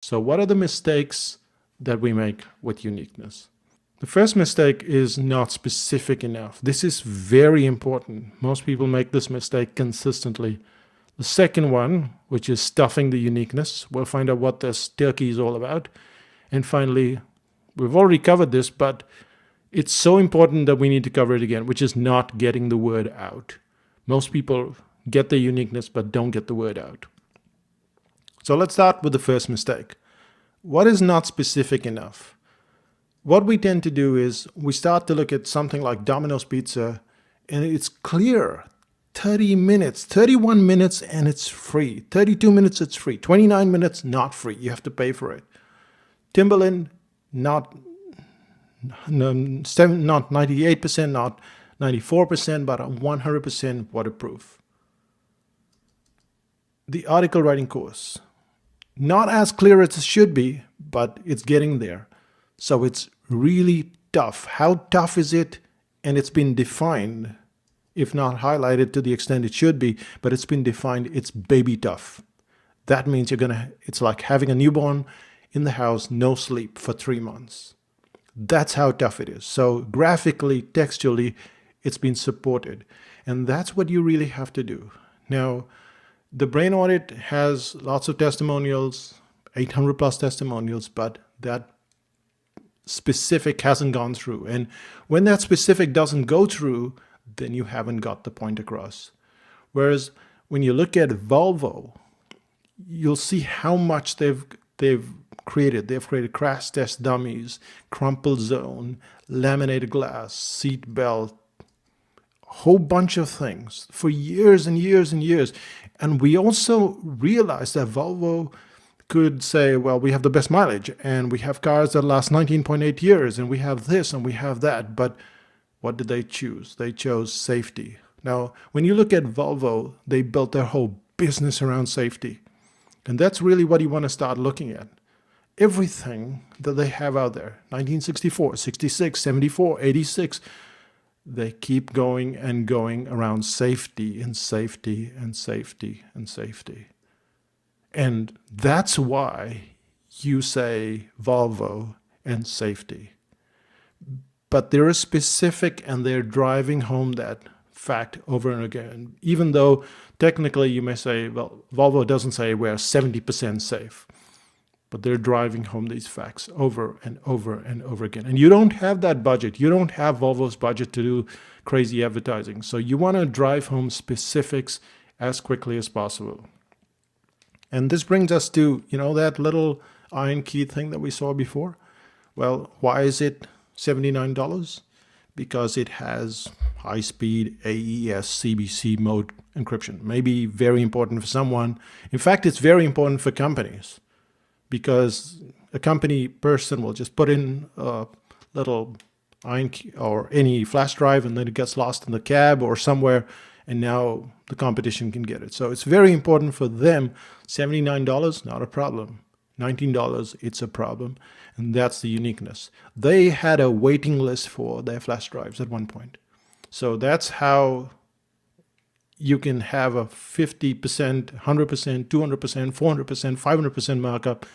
So what are the mistakes that we make with uniqueness? The first mistake is not specific enough. This is very important. Most people make this mistake consistently. The second one, which is stuffing the uniqueness, we'll find out what this turkey is all about. And finally, we've already covered this, but it's so important that we need to cover it again, which is not getting the word out. Most people get the uniqueness, but don't get the word out. So let's start with the first mistake. What is not specific enough? What we tend to do is we start to look at something like Domino's Pizza, and it's clear. 30 minutes, 31 minutes, and it's free. 32 minutes, it's free. 29 minutes, not free. You have to pay for it. Timberland, not 98%, not 94%, but 100% waterproof. The article writing course, not as clear as it should be, but it's getting there. So it's really tough. How tough is it? And it's been defined, if not highlighted to the extent it should be, but it's been defined, it's baby tough. That means it's like having a newborn in the house, no sleep for 3 months. That's how tough it is. So graphically, textually, it's been supported. And that's what you really have to do. Now, the brain audit has lots of testimonials, 800 plus testimonials, but that specific hasn't gone through. And when that specific doesn't go through, then you haven't got the point across. Whereas when you look at Volvo, you'll see how much they've created. They've created crash test dummies, crumple zone, laminated glass, seat belt, a whole bunch of things for years and years and years. And we also realized that Volvo could say, well, we have the best mileage and we have cars that last 19.8 years and we have this and we have that. But what did they choose? They chose safety. Now, when you look at Volvo, they built their whole business around safety. And that's really what you want to start looking at. Everything that they have out there, 1964, 66, 74, 86, they keep going and going around safety and safety and safety and safety. And that's why you say Volvo and safety. But they're specific and they're driving home that fact over and again. Even though technically you may say, well, Volvo doesn't say we're 70% safe. But they're driving home these facts over and over and over again. And you don't have that budget. You don't have Volvo's budget to do crazy advertising. So you want to drive home specifics as quickly as possible. And this brings us to, that little iron key thing that we saw before. Well, why is it $79? Because it has high-speed AES CBC mode encryption. Maybe very important for someone. In fact, it's very important for companies because a company person will just put in a little iron key or any flash drive and then it gets lost in the cab or somewhere, and now the competition can get it. So it's very important for them. $79, not a problem. $19, it's a problem. And that's the uniqueness. They had a waiting list for their flash drives at one point. So that's how you can have a 50%, 100%, 200%, 400%, 500% markup,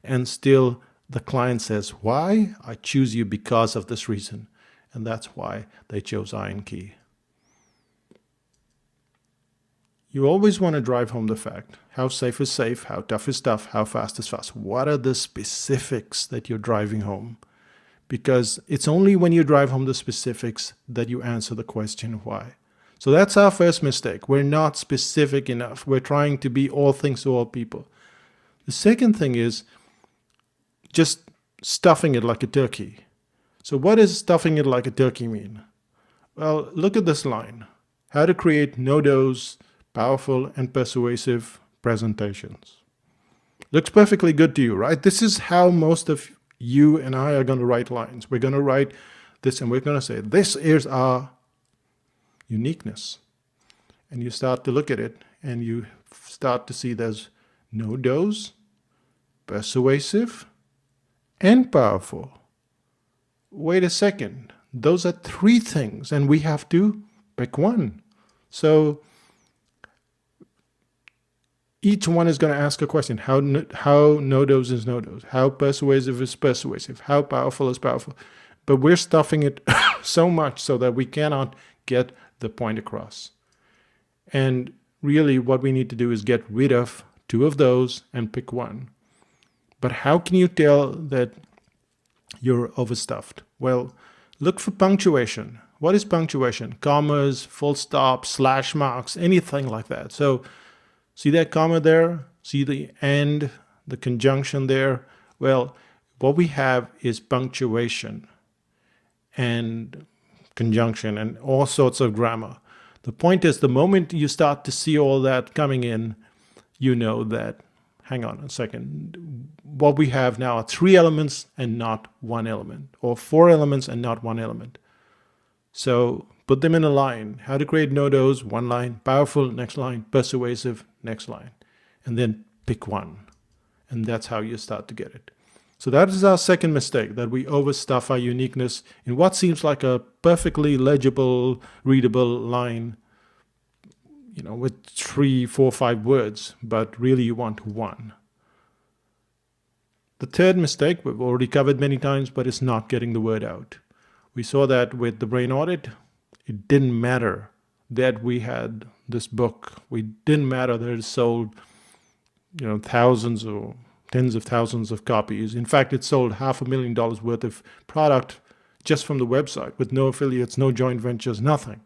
and still the client says, why? I choose you because of this reason. And that's why they chose Iron Key. You always want to drive home the fact. How safe is safe? How tough is tough? How fast is fast? What are the specifics that you're driving home? Because it's only when you drive home the specifics that you answer the question why. So that's our first mistake. We're not specific enough. We're trying to be all things to all people. The second thing is just stuffing it like a turkey. So what does stuffing it like a turkey mean? Well, look at this line. How to create no-dose, powerful and persuasive presentations. Looks perfectly good to you, right? This is how most of you and I are going to write lines. We're going to write this and we're going to say, this is our uniqueness. And you start to look at it and you start to see there's no dose, persuasive, and powerful. Wait a second. Those are three things and we have to pick one. So each one is going to ask a question. How no-dose is no-dose? How persuasive is persuasive? How powerful is powerful? But we're stuffing it so much so that we cannot get the point across. And really what we need to do is get rid of 2 of those and pick one. But how can you tell that you're overstuffed? Well, look for punctuation. What is punctuation? Commas, full stops, slash marks, anything like that. So see that comma there? See the and, the conjunction there? Well, what we have is punctuation and conjunction and all sorts of grammar. The point is, the moment you start to see all that coming in, you know that, hang on a second, what we have now are 3 elements and not 1 element, or 4 elements and not 1 element. So put them in a line. How to create no-dose, 1 line, powerful, next line, persuasive, next line, and then pick one. And that's how you start to get it. So that is our second mistake, that we overstuff our uniqueness in what seems like a perfectly legible, readable line, with 3, 4, 5 words, but really you want 1. The third mistake we've already covered many times, but it's not getting the word out. We saw that with the brain audit. It didn't matter that we had this book. It didn't matter that it sold, thousands or tens of thousands of copies. In fact, it sold $500,000 worth of product just from the website with no affiliates, no joint ventures, nothing.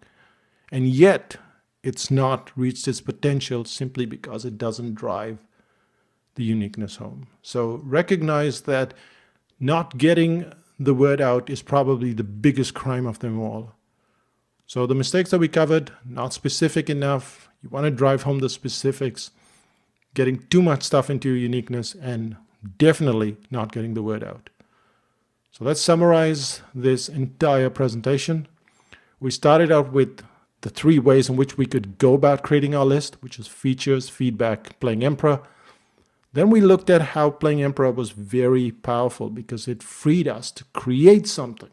And yet it's not reached its potential simply because it doesn't drive the uniqueness home. So recognize that not getting the word out is probably the biggest crime of them all. So the mistakes that we covered, not specific enough. You want to drive home the specifics, getting too much stuff into your uniqueness, and definitely not getting the word out. So let's summarize this entire presentation. We started out with the 3 ways in which we could go about creating our list, which is features, feedback, playing emperor. Then we looked at how playing emperor was very powerful because it freed us to create something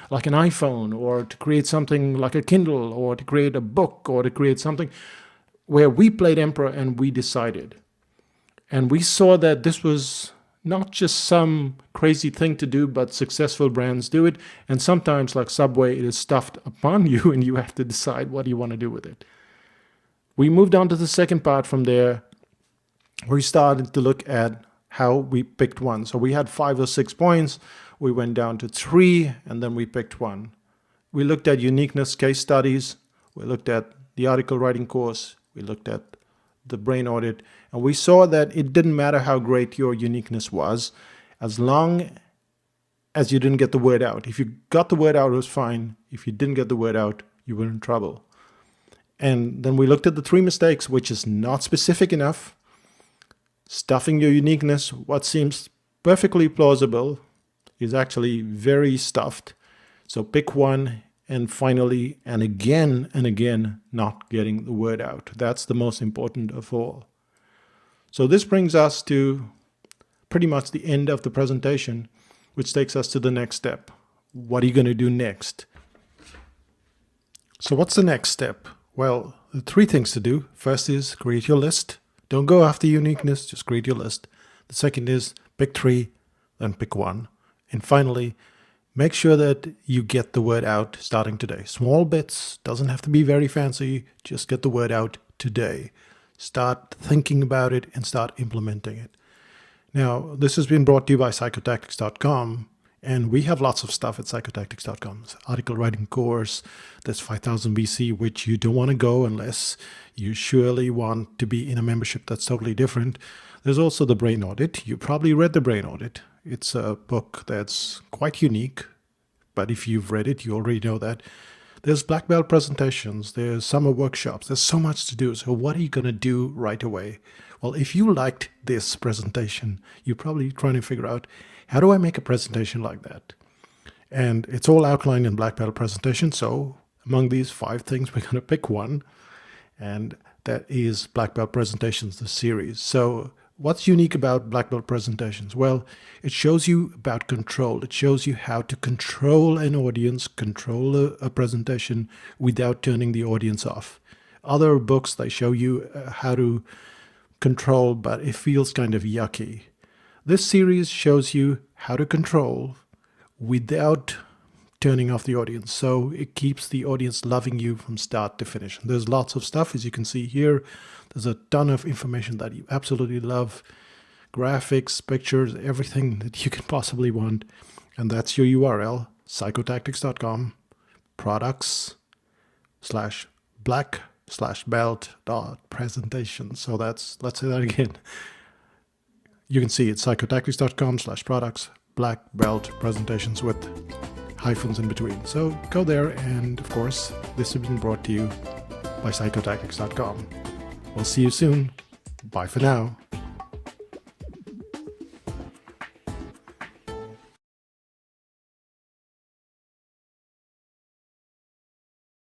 like an iPhone, or to create something like a Kindle, or to create a book, or to create something where we played emperor and we decided. And we saw that this was not just some crazy thing to do, but successful brands do it. And sometimes, like Subway, it is stuffed upon you and you have to decide what you want to do with it. We moved on to the second part from there. We started to look at how we picked one. So we had 5 or 6 points. We went down to 3 and then we picked one. We looked at uniqueness case studies. We looked at the article writing course. We looked at the brain audit, and we saw that it didn't matter how great your uniqueness was, as long as you didn't get the word out. If you got the word out, it was fine. If you didn't get the word out, you were in trouble. And then we looked at the 3 mistakes, which is not specific enough, stuffing your uniqueness. What seems perfectly plausible is actually very stuffed. So pick one. And finally, and again, not getting the word out. That's the most important of all. So this brings us to pretty much the end of the presentation, which takes us to the next step. What are you going to do next? So what's the next step? Well, the 3 things to do. First is create your list. Don't go after uniqueness, just create your list. The second is pick 3, then pick 1. And finally, make sure that you get the word out starting today. Small bits, doesn't have to be very fancy, just get the word out today. Start thinking about it and start implementing it. Now, this has been brought to you by Psychotactics.com, and we have lots of stuff at Psychotactics.com. It's article writing course, there's 5000 BC, which you don't want to go unless you surely want to be in a membership that's totally different. There's also the brain audit. You probably read the brain audit. It's a book that's quite unique, but if you've read it, you already know that. There's black belt presentations, there's summer workshops, there's so much to do. So what are you going to do right away? Well, if you liked this presentation, you're probably trying to figure out, how do I make a presentation like that? And it's all outlined in black belt presentation. So among these 5 things, we're going to pick one, and that is Black Belt Presentations, the series. So what's unique about black belt presentations? Well, it shows you about control. It shows you how to control an audience, control a presentation without turning the audience off. Other books, they show you how to control, but it feels kind of yucky. This series shows you how to control without turning off the audience. So it keeps the audience loving you from start to finish. There's lots of stuff, as you can see here. There's a ton of information that you absolutely love. Graphics, pictures, everything that you can possibly want. And that's your URL, psychotactics.com, products/black/belt.presentation. So let's say that again. You can see it's psychotactics.com/products/black-belt-presentations with hyphens in between. So go there, and of course, this has been brought to you by psychotactics.com. We'll see you soon. Bye for now.